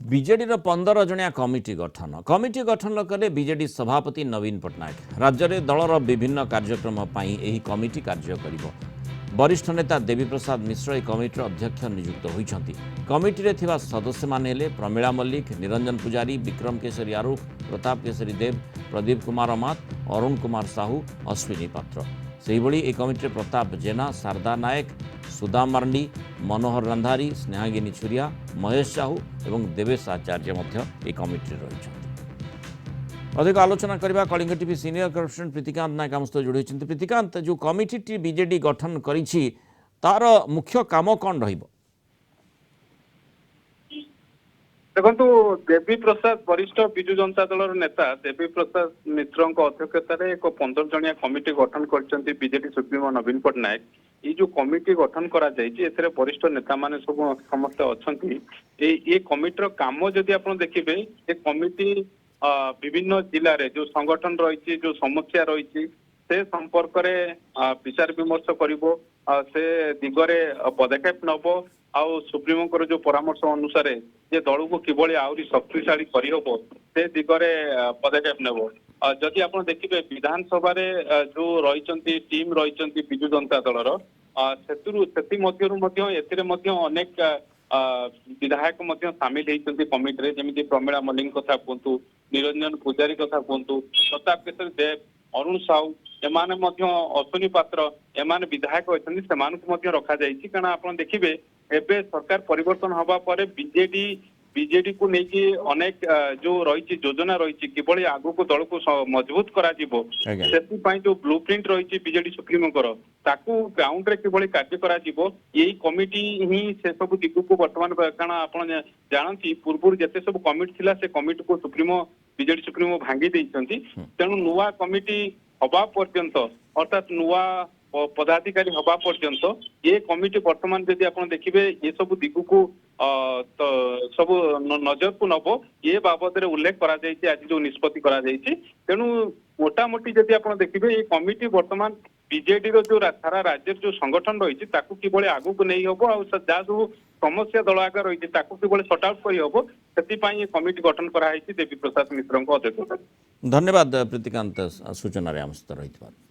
विजेडी 15 जणिया committee गठन कले विजेडी सभापति नवीन पट्टनायक राज्य में दलर विभिन्न कार्यक्रम यह कमिटी कार्य करिबो। वरिष्ठ नेता देवीप्रसाद मिश्र यह कमिटर अध्यक्ष नियुक्त होइछंती। कमिटी रे थिबा सदस्य माने हेले प्रमिला मल्लिक, निरंजन पुजारी, विक्रम केसरी आरुख, प्रताप केसरी देव, प्रदीप कुमार अमात, अरुण कुमार साहू, अश्विनी पात्र। सेहिभଳି ए कमिटी प्रताप जेना, शारदा नायक, सुदाम मार्डी, मनोहर रंधारी, स्नेहागिनी छुरिया, महेश साहू और देवेश आचार्य ए कमिटी रही। अधिक आलोचना करने Kalinga TV senior correspondent Pritikant Nayak आम सहित जोड़ी। प्रीतिकांत, जो कमिटी बीजेडी गठन करिछि तार मुख्य काम कौन रहिबो? देखो देवी प्रसाद वरिष्ठ विजु जनता दल नेता देवी प्रसाद मिश्र अध्यक्षतार एक 15 जणिया कमिटी गठन कर बीजेडी सुप्रीमो नवीन पट्टनायक। ये जो कमिटी गठन करा वरिष्ठ नेता माने सब समस्त अच्छा ये कमिटर काम जदि आप देखिए ये कमिटी विभिन्न जिले में जो संगठन रही जो समस्या रही से संपर्क में विचार विमर्श करिवो से दिगरे पदक्षेप नब आउ सुप्रीमों जो परामर्श अनुसार ये दल को किभली आहरी शक्तिशाली करहब से दिगरे पदक्षेप नेब। जदि आप देखिए विधानसभा जो रही टीम रही विजु जनता दलर अनेक विधायक सामिल होती कमिटी जमी प्रमिला मल्लिक कथा कहतु, निरंजन पुजारी कथा कहतु, प्रताप केसरी देव, अरुण साहू एमाने अश्विनी पात्र एमाने विधायक अच्छे रखा जाइए। कारण आप देखिए एबे सरकार परिवर्तन हवा पर बीजेडी को लेकिन अनेक जो रही योजना रही किभली आगु को दल को मजबूत करा जो ब्लूप्रिंट रही बीजेडी सुप्रीमों ताकू ग्राउंड रे किभली कार्य करा यही कमिटी ही से सब दिगु को वर्तमान कारण आप जानती पूर्व जिते सब कमिटी थिला से कमिटी को सुप्रीमो बीजेडी सुप्रीमो भांगी देइछंती। तेणु नुआ कमिटी हवा पर्यंत अर्थात नुआ पदाधिकारी हवा पर्यंत ये कमिटी वर्तमान जदि आप देखिए ये सब दिगु को तो सब नजर को नब ये बाबद उल्लेख करा आज जो निष्पत्ति करा तेणु मोटामोटी जदि आप देखिए ये कमिटी वर्तमान बीजेडी जो सारा राज्य जो संगठन रही कि आगू को नहीं हम आ जहाँ सब समस्या दल आगे रही कि सॉर्ट आउट करहब से कमिटी गठन कराई देवी प्रसाद मिश्र अध्यक्षता। धन्यवाद प्रीतिकांत सूचना आम सहित रही।